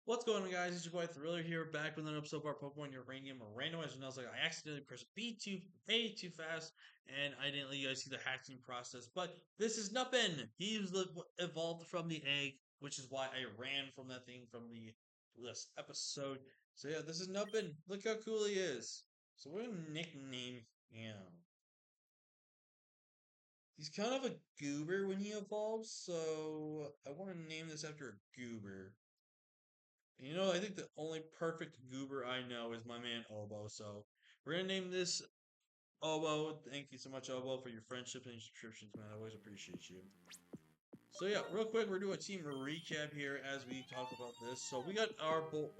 What's going on, guys? It's your boy Thriller here, back with another episode of our Pokemon Uranium or Randomizer. And I was like, I accidentally pressed A too fast, and I didn't let you guys see the hatching process. But this is nothing. He was evolved from the egg, which is why I ran from that thing from the last episode. So yeah, this is nothing. Look how cool he is. So we're gonna nickname him. He's kind of a goober when he evolves, so I want to name this after a goober. I think the only perfect goober I know is my man Obo. So we're gonna name this Obo. Thank you so much, Obo, for your friendship and subscriptions, man. I always appreciate you. So yeah, real quick, we're doing a team recap here as we talk about this. So we got our boy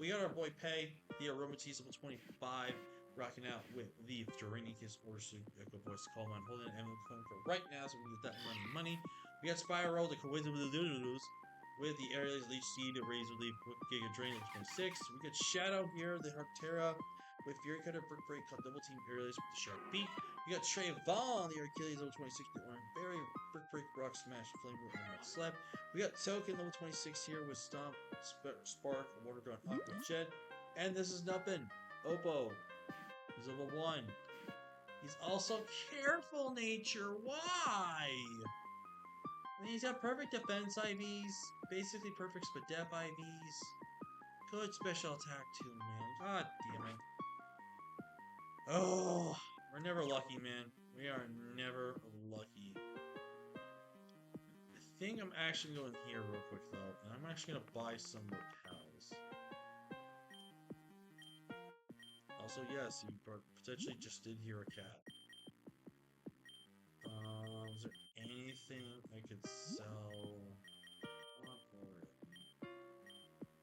Pay, the Aromatisse level 25, rocking out with the Tyrannicus Ursu Echo Voice Call Man, holding an emblem coin for right now, so we can get that money. We got Spyro, the Coincidence with the Aerial's Leech Seed, the Razor Leaf, Giga Drain level 26. We got Shadow here, the Harptera, with Fury Cutter, Brick Break, Double Team Aerialist with the Sharp Beak. We got Trayvon, the Achilles level 26, the Orange Berry, Brick Break, Rock Smash, Flame Root, and Mud Slap. We got Token level 26 here with Stomp, Spark, Water Gun, Aqua Jet. And this is nothing. Oppo. He's level 1. He's also careful nature. Why? I mean, he's got perfect defense IVs, basically perfect Spadep IVs. Good special attack too, man. God damn it. Oh, we're never lucky, man. We are never lucky. I think I'm actually going here real quick, though, and I'm actually going to buy some repels. Also, yes, you potentially just did hear a cat. Is there anything I could sell?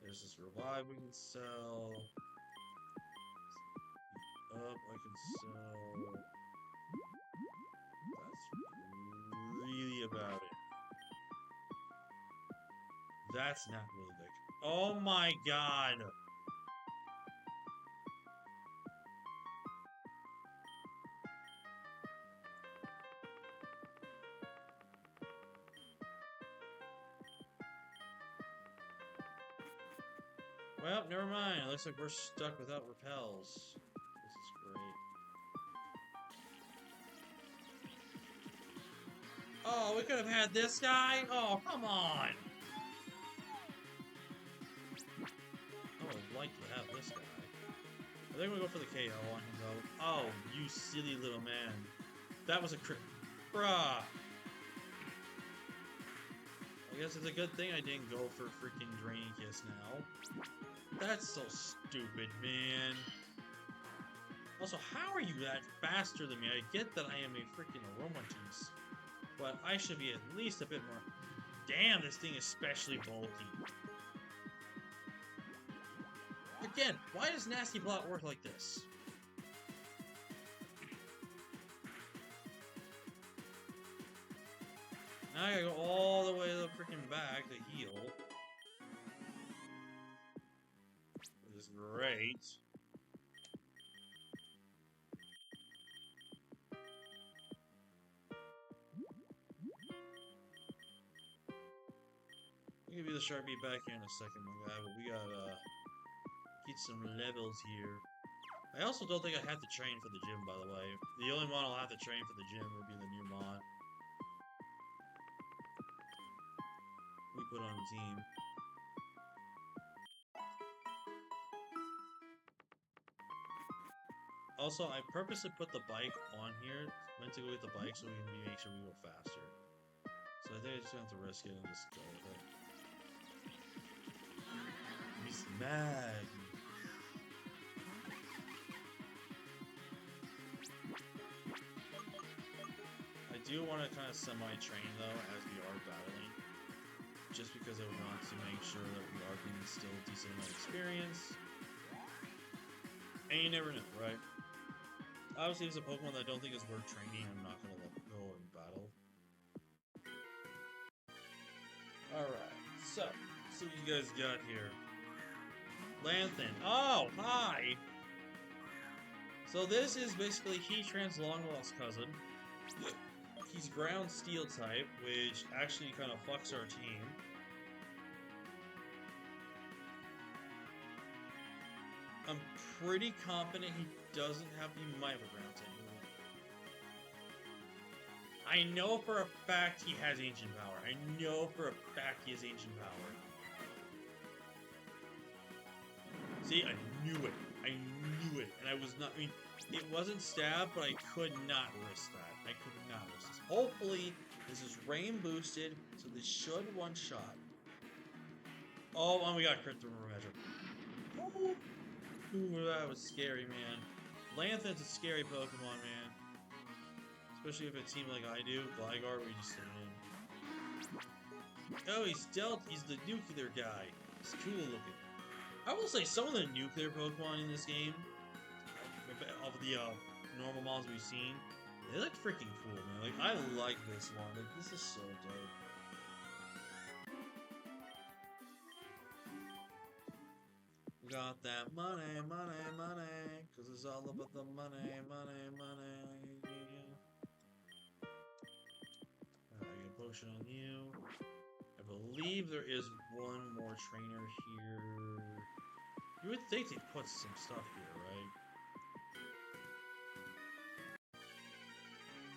There's this revive we can sell. Up, I can sell. That's really about it. That's not really big. Oh my god! Well, never mind. It looks like we're stuck without repels. This is great. Oh, we could have had this guy? Oh, come on! I would like to have this guy. I think we'll go for the KO on him, though. Oh, you silly little man. That was a crit. Bruh! I guess it's a good thing I didn't go for freaking Draining Kiss now. That's so stupid, man. Also, how are you that faster than me? I get that I am a freaking Aromatisse, but I should be at least a bit more... Damn, this thing is especially bulky. Again, why does Nasty Plot work like this? Now I gotta go all the way to the freaking back to heal. Which is great. I'll give you the Sharpie back here in a second, my guy, but we gotta get some levels here. I also don't think I have to train for the gym, by the way. The only mon I'll have to train for the gym would be the new mon we put on the team. Also, I purposely put the bike on here, meant to go with the bike so we can make sure we go faster. So I think I just have to risk it and just go with it. He's mad. I do want to kind of semi-train though as we are battling, just because I want to make sure that we are getting still a decent amount of experience. And you never know, right? Obviously, if it's a Pokemon that I don't think is worth training, I'm not going to let it go in battle. Alright, so, let's see what you guys got here. Lanthan. Oh, hi! So this is basically Heatran's long-lost cousin. He's ground steel type, which actually kind of fucks our team. I'm pretty confident he doesn't have the Mighty Ground type move. I know for a fact he has Ancient Power. I know for a fact he has Ancient Power. See, I knew it. I knew it. And I was not, I mean, it wasn't stab, but I could not risk that. I could not risk this. Hopefully, this is rain boosted, so this should one-shot. Oh, and we got crit through measure. Ooh, that was scary, man. Lanthon's a scary Pokemon, man. Especially if it seemed like I do. Gligar, we just stand in. Oh, he's the nuclear guy. He's cool looking. I will say some of the nuclear Pokemon in this game, of the normal models we've seen, they look freaking cool, man. Like, I like this one. Like, this is so dope. Got that money, money, money, cause it's all about the money, money, money. I get a potion on you. I believe there is one more trainer here. You would think they'd put some stuff here, right?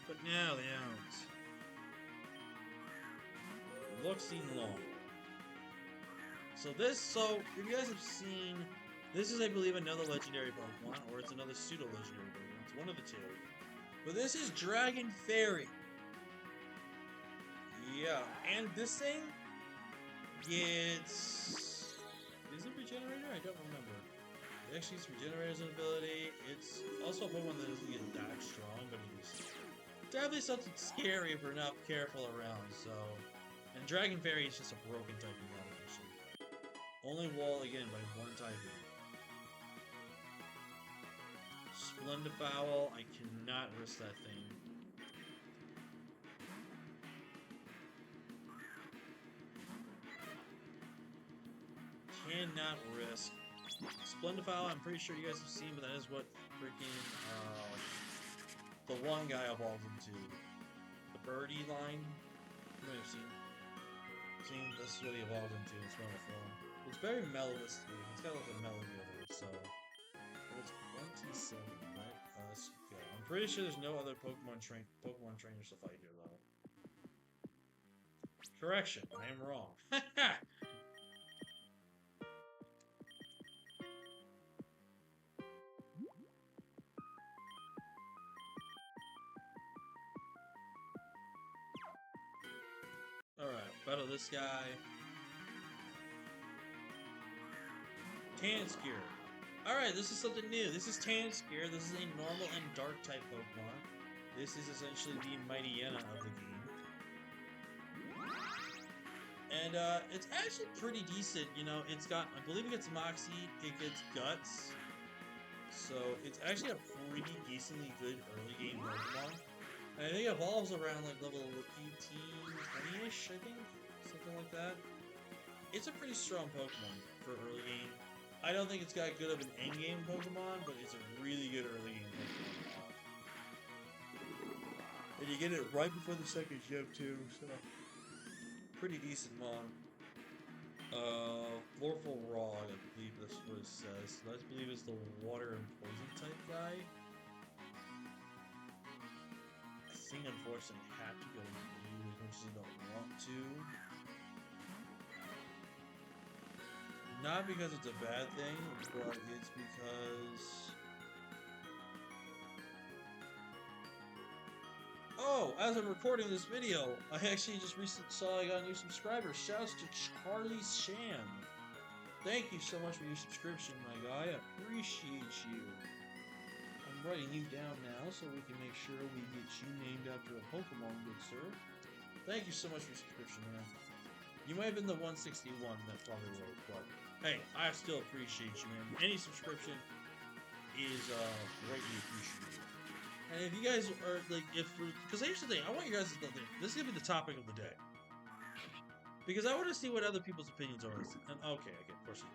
But now they don't. Looks long. So if you guys have seen, this is, I believe, another legendary Pokemon, or it's another pseudo-legendary Pokemon. It's one of the two. But this is Dragon Fairy. Yeah, and this thing gets... Is it Regenerator? I don't remember. It actually gets Regenerator's ability. It's also a Pokemon that doesn't get that strong, but it's definitely something scary if we're not careful around, so... And Dragon Fairy is just a broken typing modification. Only wall again by one typing. Splendifowl, I cannot risk that thing. Cannot risk. Splendifowl, I'm pretty sure you guys have seen, but that is what freaking the one guy evolved into. The birdie line. You might have seen. This is what he evolved into in Splendifowl. It's very mellowistic. It's got like a melody over it, so. It's 27, right? Let's go. I'm pretty sure there's no other Pokemon trainers to fight here, though. Correction, I am wrong. Alright, battle this guy. Tanskier. Alright, this is something new. This is Tanskier. This is a normal and dark type Pokemon. This is essentially the Mightyena of the game. And it's actually pretty decent, you know. It's got, I believe it gets Moxie, it gets Guts. So it's actually a pretty decently good early game Pokemon. And I think it evolves around like level 18, 20-ish, I think. Something like that. It's a pretty strong Pokemon for early game. I don't think it's got good of an end game Pokemon, but it's a really good early game Pokemon. And you get it right before the second gym too, so pretty decent mon. Florful Raw, I believe that's what it says. I believe it's the water and poison type guy. I think unfortunately I have to go blue as much as I don't want to. Not because it's a bad thing, but it's because... Oh, as I'm recording this video, I actually just recently saw I got a new subscriber. Shouts to Charlie Sham. Thank you so much for your subscription, my guy. I appreciate you. I'm writing you down now so we can make sure we get you named after a Pokemon, good sir. Thank you so much for your subscription, man. You might have been the 161 that probably wrote, but hey, I still appreciate you, man. Any subscription is greatly appreciated. And if you guys are like, because here's the thing, I want you guys to know this is gonna be the topic of the day, because I want to see what other people's opinions are. And okay, of course.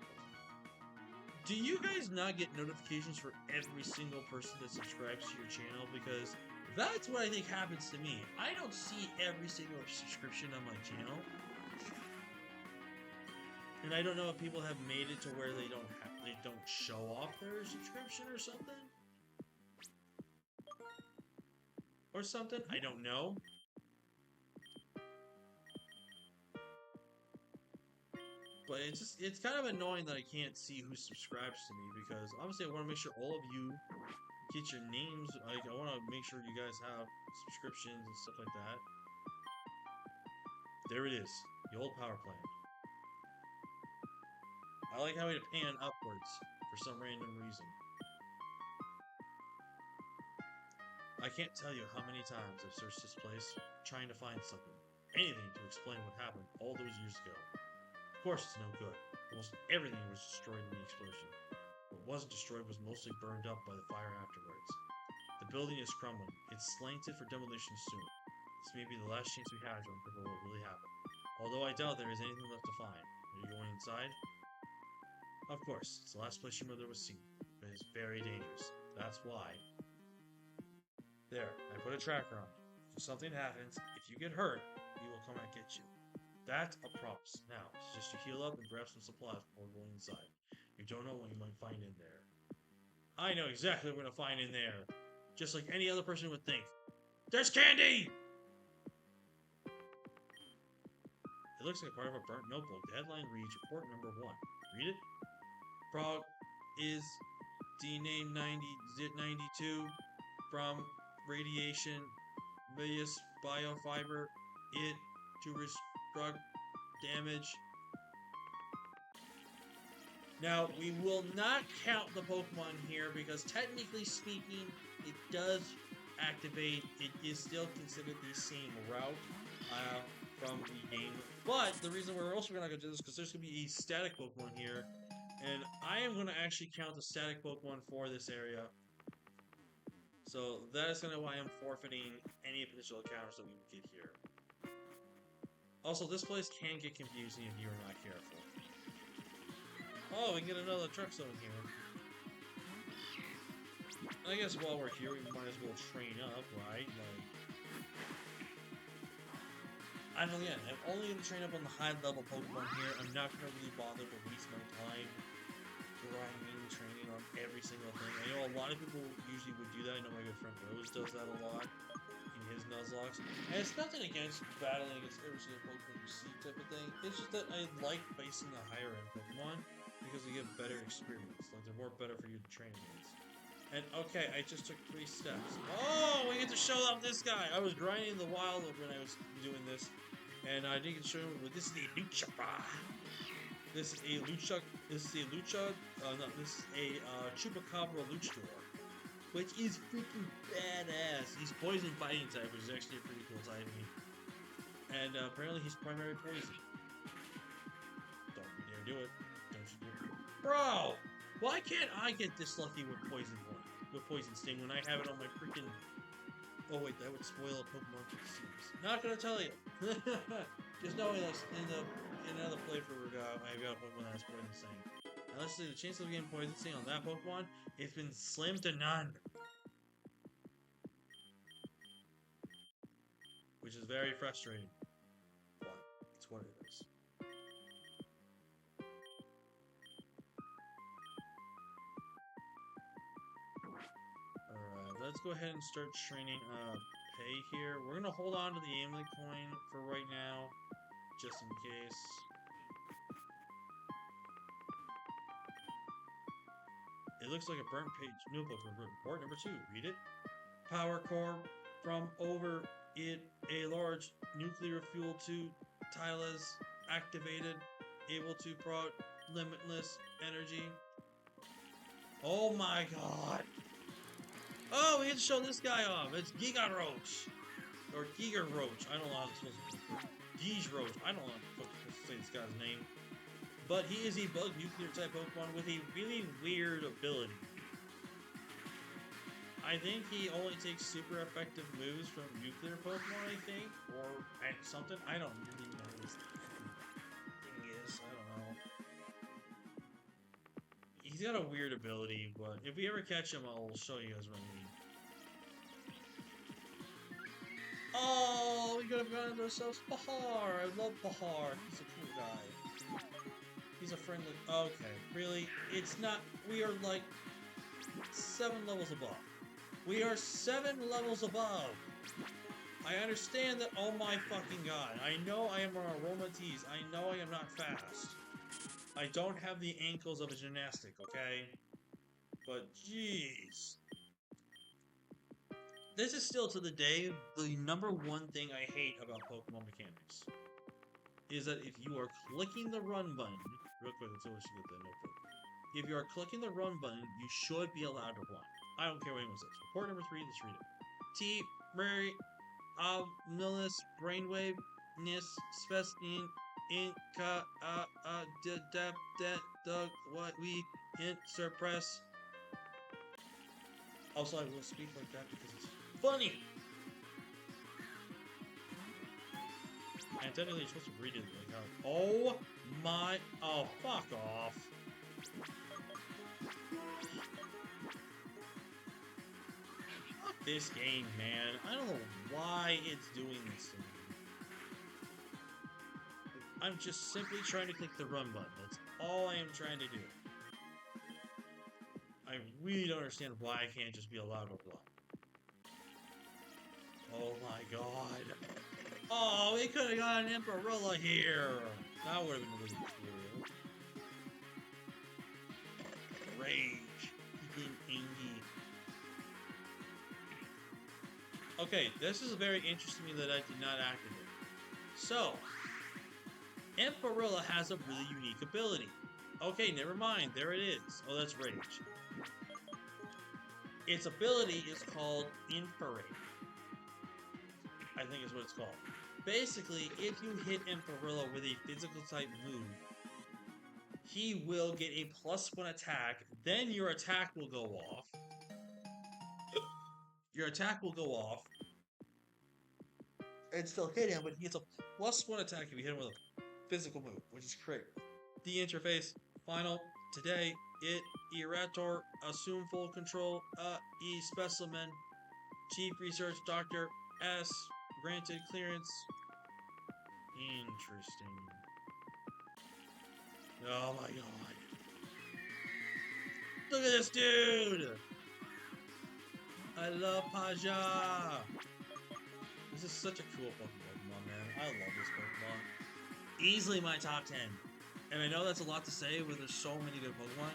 Do you guys not get notifications for every single person that subscribes to your channel? Because that's what I think happens to me. I don't see every single subscription on my channel. And I don't know if people have made it to where they don't show off their subscription or something. Or something. I don't know. But it's kind of annoying that I can't see who subscribes to me because obviously I want to make sure all of you get your names. Like I want to make sure you guys have subscriptions and stuff like that. There it is, the old power plant. I like how it pan upwards for some random reason. I can't tell you how many times I've searched this place trying to find something, anything to explain what happened all those years ago. Of course it's no good. Almost everything was destroyed in the explosion. What wasn't destroyed was mostly burned up by the fire afterwards. The building is crumbling. It's slanted for demolition soon. This may be the last chance we have to uncover what really happened. Although I doubt there is anything left to find. Are you going inside? Of course, it's the last place your mother was seen, but it's very dangerous. That's why. There, I put a tracker on. If something happens, if you get hurt, we will come and get you. That's a promise. Now, it's just to heal up and grab some supplies before going inside. You don't know what you might find in there. I know exactly what we're gonna find in there. Just like any other person would think. There's candy! It looks like part of a burnt notebook. The headline reads, Report number 1. Read it? Prague is denamed 92 from radiation vs biofiber it to restruct damage. Now, we will not count the Pokemon here because technically speaking, it does activate. It is still considered the same route from the game. But the reason we're also going to do this is because there's going to be a static Pokemon here. And I am going to actually count the static Pokemon for this area. So that is kind of why I'm forfeiting any potential encounters that we can get here. Also, this place can get confusing if you're not careful. Oh, we can get another truck zone here. I guess while we're here, we might as well train up, right? Like, I don't know, yeah, I'm only going to train up on the high-level Pokemon here. I'm not going to really bother to waste my time grinding, training on every single thing. I know a lot of people usually would do that. I know my good friend Rose does that a lot in his Nuzlocke. And it's nothing against battling against every single Pokemon you see type of thing. It's just that I like facing the higher-end Pokemon because you get better experience. Like, they're more better for you to train against. And, okay, I just took 3 steps. Oh, we get to show off this guy! I was grinding the wild when I was doing this. And I didn't get to show him, but this is the Luchara. This is a Luchuk. This is a Luchuk. No, this is a Chupacabra Luchador, which is freaking badass. He's poison fighting type, which is actually a pretty cool type. And apparently he's primary poison. Don't you dare do it. Don't you dare. Bro! Why can't I get this lucky with Poison Point? With Poison Sting when I have it on my freaking... Oh wait, that would spoil a Pokemon for the series. Not gonna tell you! Just knowing that in another playthrough I've got a Pokemon that's Poison Sting. And let's see, the chance of getting Poison Sting on that Pokemon, it's been slim to none. Which is very frustrating. But it's what it is. Alright, let's go ahead and start training Pay here. We're gonna hold on to the Amulet coin for right now, just in case. It looks like a burnt page notebook. Report number 2. Read it. Power core from over it. A large nuclear fuel to Tylas activated. Able to prod limitless energy. Oh my god. Oh, we get to show this guy off. It's Giga Roach. Or Giga Roach. I don't know how it's supposed to be. Giga Roach. I don't know how to say this guy's name. But he is a bug nuclear type Pokemon with a really weird ability. I think he only takes super effective moves from nuclear Pokemon, I think. Or something. I don't really know what his thing is. I don't know. He's got a weird ability, but if we ever catch him, I'll show you guys what I mean. Oh, we could have gotten ourselves Bahar. I love Bahar. He's a cool guy. a friendly... Okay, really? It's not... We are like 7 levels above. We are 7 levels above. I understand that, oh my fucking god. I know I am on aromatise. I know I am not fast. I don't have the ankles of a gymnastic, okay? But jeez. This is still to the day the number one thing I hate about Pokemon mechanics. Is that if you are clicking the run button, real quick, let's see what you get the notebook. If you are clicking the run button, you should be allowed to run. I don't care what anyone says. Report number 3, let's read it. T. Murray, Millis, Brainwave, Nis, Spestin, Inca, Doug, what we, Suppress. Also, I will speak like that because it's funny! And technically, you're supposed to read it like how. Oh my. Oh, fuck off. Fuck this game, man. I don't know why it's doing this to me. I'm just simply trying to click the run button. That's all I am trying to do. I really don't understand why I can't just be allowed to run. Oh my god. Oh, we could have got an Emperilla here. That would have been really cool. Rage. Keeping Ingy. Okay, this is very interesting to me that I did not activate. So, Emperilla has a really unique ability. Okay, never mind. There it is. Oh, that's Rage. Its ability is called Infrared. I think is what it's called. Basically, if you hit Emperilla with a physical type move, he will get a +1 attack, then your attack will go off. Your attack will go off. And still hit him, but he gets a +1 attack if you hit him with a physical move, which is great. The interface, final, today, it, Erator, assume full control, specimen, chief research doctor, S, granted clearance. Interesting. Oh my god. Look at this dude! I love Paja! This is such a cool Pokemon, man. I love this Pokemon. Easily my top 10. And I know that's a lot to say when there's so many good Pokemon.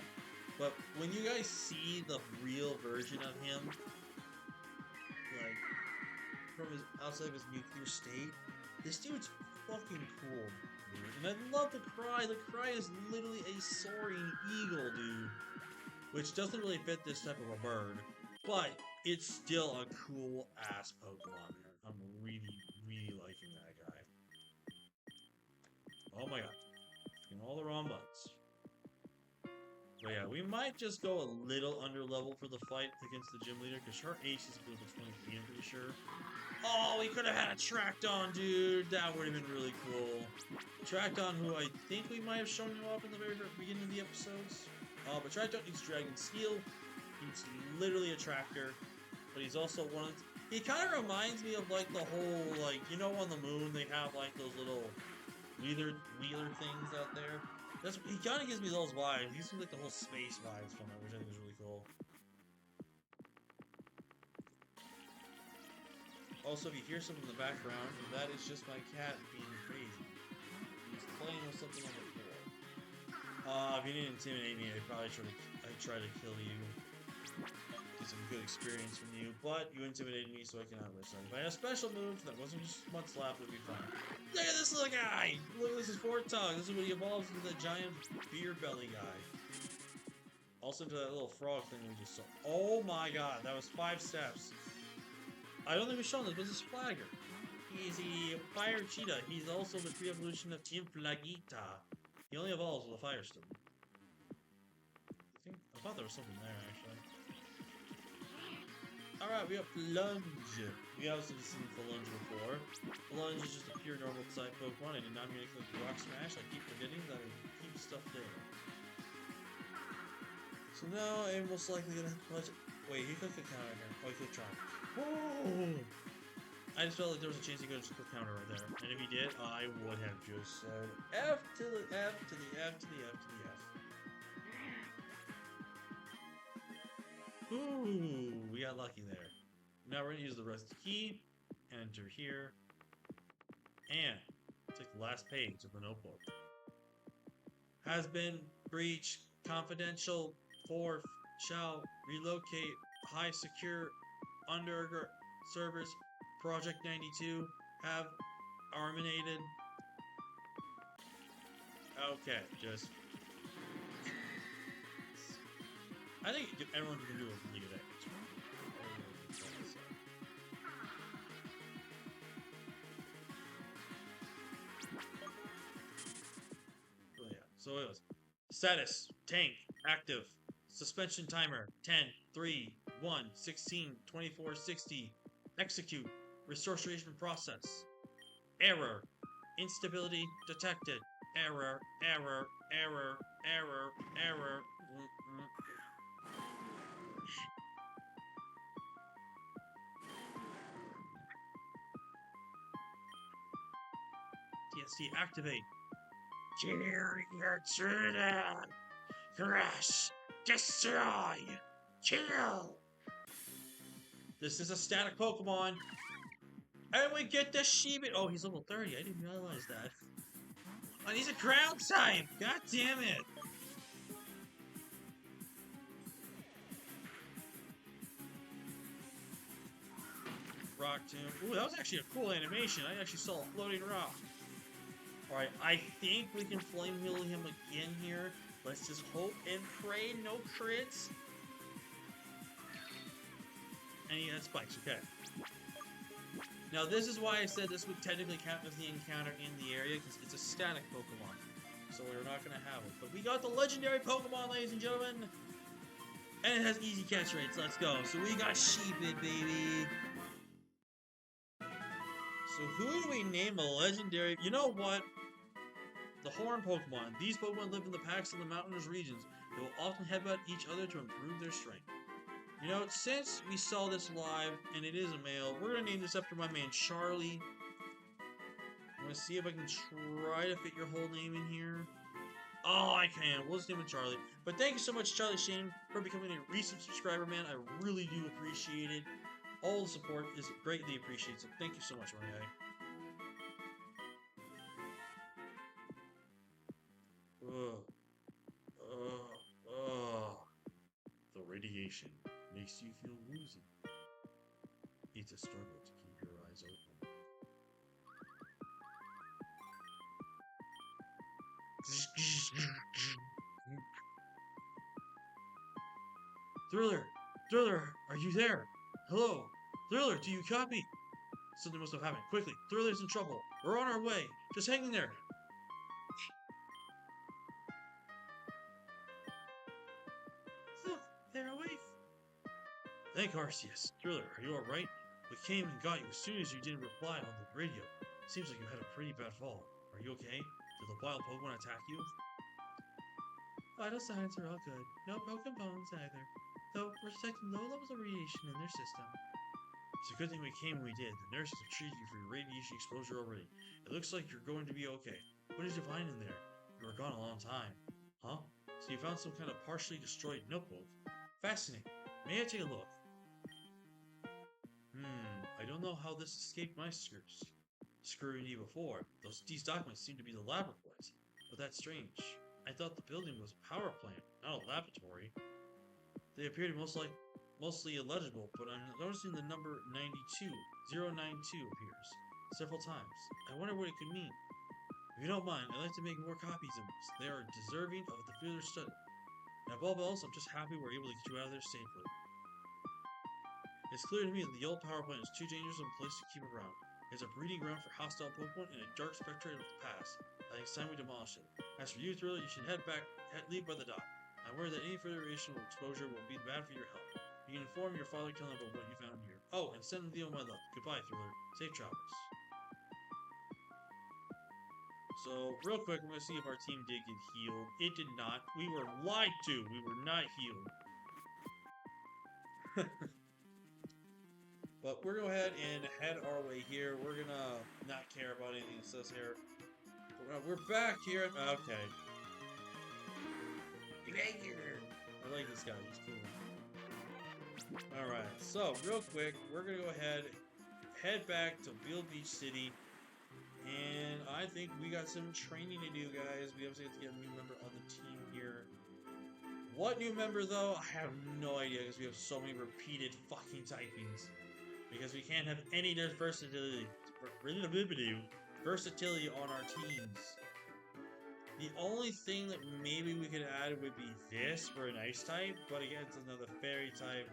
But when you guys see the real version of him, like, from his outside of his nuclear state, this dude's fucking cool, dude. And I love the cry. The cry is literally a soaring eagle, dude. Which doesn't really fit this type of a bird. But it's still a cool ass Pokemon, man. I'm really, really liking that guy. Oh my god. Hitting all the wrong buttons. But yeah, we might just go a little under level for the fight against the gym leader, because her ace is a 23, I'm pretty sure. Oh, we could have had a Trackdon, dude! That would have been really cool. Trackdon, who I think we might have shown him up in the very beginning of the episodes. But Trackdon needs Dragon Steel. He's literally a tractor. But he's also one of... He kind of reminds me of, like, the whole, like, you know, on the moon, they have, like, those little wheeler things out there. He kind of gives me those vibes. He gives me like the whole space vibes from it, which I think is really cool. Also, if you hear something in the background, that is just my cat being crazy. He's playing with something on the floor. If you didn't intimidate me, I'd probably try to kill you. Get some good experience from you, but you intimidated me, so I cannot risk that. If I had a special move that wasn't just Mud Slap, it would be fine. Look at this little guy! Look, this is Fortog. This is when he evolves into the giant beer belly guy. Also into that little frog thing we just saw. Oh my god, that was 5 steps. I don't think we've shown this, but this is Flagger. He's a fire cheetah. He's also the pre-evolution of Inflagita. He only evolves with a Firestone. I thought there was something there, actually. Alright, we have Lunge. We obviously seen Lunge before. Lunge is just a pure normal type Pokemon. I did not mean to click Rock Smash. I keep forgetting that I keep stuff there. So now I'm most likely gonna... Wait, he clicked the counter here. Oh, he clicked Charm. Oh! I just felt like there was a chance he could have click counter right there. And if he did, I would have just said F to the F to the F to the F to the F. Ooh, we got lucky there. Now we're gonna use the rest key, enter here, and take the last page of the notebook. Has been breached. Confidential. Fourth shall relocate high secure under servers. Project 92 have arminated. Okay, just. I think everyone can do a really good at this one. Oh, yeah. So it was status tank active. Suspension timer 10 3 1 16 24 60. Execute restoration process. Error. Instability detected. Error. Error. Error. Error. Error. TSC activate. Intruder. Crash. Destroy. Kill. This is a static Pokemon. And we get the Shiba. Oh, he's level 30. I didn't realize that. And he's a ground type. God damn it. Rock Tomb. Ooh, that was actually a cool animation. I actually saw a floating rock. Alright, I think we can flame heal him again here. Let's just hope and pray no crits. And he has spikes, okay. Now this is why I said this would technically count as the encounter in the area, because it's a static Pokemon. So we're not going to have it. But we got the legendary Pokemon, ladies and gentlemen. And it has easy catch rates, let's go. So we got Sheepit, baby. So who do we name a legendary... You know what? The Horn Pokemon. These Pokemon live in the packs in the mountainous regions. They will often headbutt each other to improve their strength. You know, since we saw this live, and it is a male, we're going to name this after my man, Charlie. I'm going to see if I can try to fit your whole name in here. Oh, I can. We'll just name it Charlie. But thank you so much, Charlie Shane, for becoming a recent subscriber, man. I really do appreciate it. All the support is greatly appreciated, so thank you so much, my guy. The radiation makes you feel woozy. It's a struggle to keep your eyes open. Thriller! Thriller! Are you there? Hello? Thriller, do you copy? Something must have happened. Quickly, Thriller's in trouble. We're on our way. Just hang in there. Look, they're away. Thank Arceus. Thriller, are you alright? We came and got you as soon as you didn't reply on the radio. Seems like you had a pretty bad fall. Are you okay? Did the wild Pokemon attack you? Vital signs are all good. No broken bones either. Though we're detecting low levels of radiation in their system. It's a good thing we came when we did. The nurses have treated you for your radiation exposure already. It looks like you're going to be okay. What did you find in there? You were gone a long time. Huh? So you found some kind of partially destroyed notebook? Fascinating. May I take a look? I don't know how this escaped my scrutiny before. These documents seem to be the lab reports. But that's strange. I thought the building was a power plant, not a laboratory. They appear to be mostly illegible, but I'm noticing the number 092 appears several times. I wonder what it could mean. If you don't mind, I'd like to make more copies of these. They are deserving of the further study. And above all else, I'm just happy we're able to get you out of there safely. It's clear to me that the old power plant is too dangerous of a place to keep around. It's a breeding ground for hostile Pokemon and a dark spectre of the past. I think it's time we demolish it. As for you, Thriller, you should leave by the dock. I'm worried that any further radiation exposure will be bad for your health. You can inform your father Killer about what you found here. Oh, and send Leo my love. Goodbye, Thriller. Safe travels. So, real quick, I'm going to see if our team did get healed. It did not. We were lied to. We were not healed. But we're going to go ahead and head our way here. We're going to not care about anything that says here. We're back here. Okay. I like this guy. He's cool. Alright, so real quick, we're going to go ahead, head back to Beale Beach City. And I think we got some training to do, guys. We obviously have to get a new member on the team here. What new member, though? I have no idea, because we have so many repeated fucking typings. Because we can't have any versatility on our teams. The only thing that maybe we could add would be this for an ice type, but again, it's another fairy type.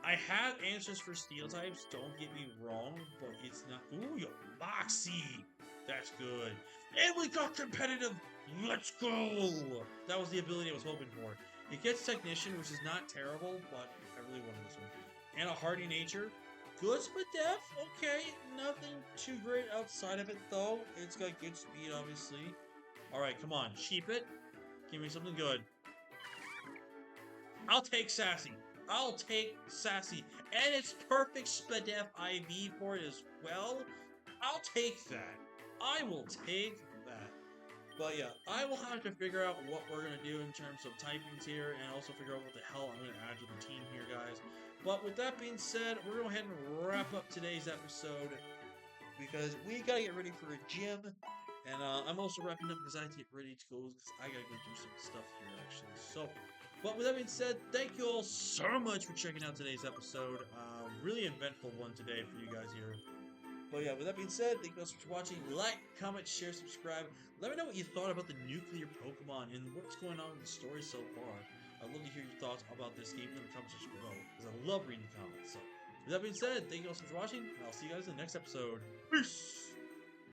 I have answers for steel types, don't get me wrong, but it's not. Ooh, yo, Moxie! That's good. And we got competitive! Let's go! That was the ability I was hoping for. It gets Technician, which is not terrible, but I really wanted this one. And a Hardy Nature. Good Spadef, okay. Nothing too great outside of it, though. It's got good speed, obviously. Alright, come on. Sheep it. Give me something good. I'll take Sassy. I'll take Sassy. And it's perfect Spadef IV for it as well. I'll take that. I will take that. But yeah, I will have to figure out what we're going to do in terms of typings here, and also figure out what the hell I'm going to add to the team here, guys. But with that being said, we're going to go ahead and wrap up today's episode, because we got to get ready for a gym. And I'm also wrapping up because I have to get ready to go, because I got to go do some stuff here, actually. So, but with that being said, thank you all so much for checking out today's episode. Really eventful one today for you guys here. But yeah, with that being said, thank you guys for watching. Like, comment, share, subscribe. Let me know what you thought about the nuclear Pokemon and what's going on with the story so far. I'd love to hear your thoughts about this game in the comment section below, because I love reading comments. So, with that being said, thank you guys so much for watching, and I'll see you guys in the next episode. Peace!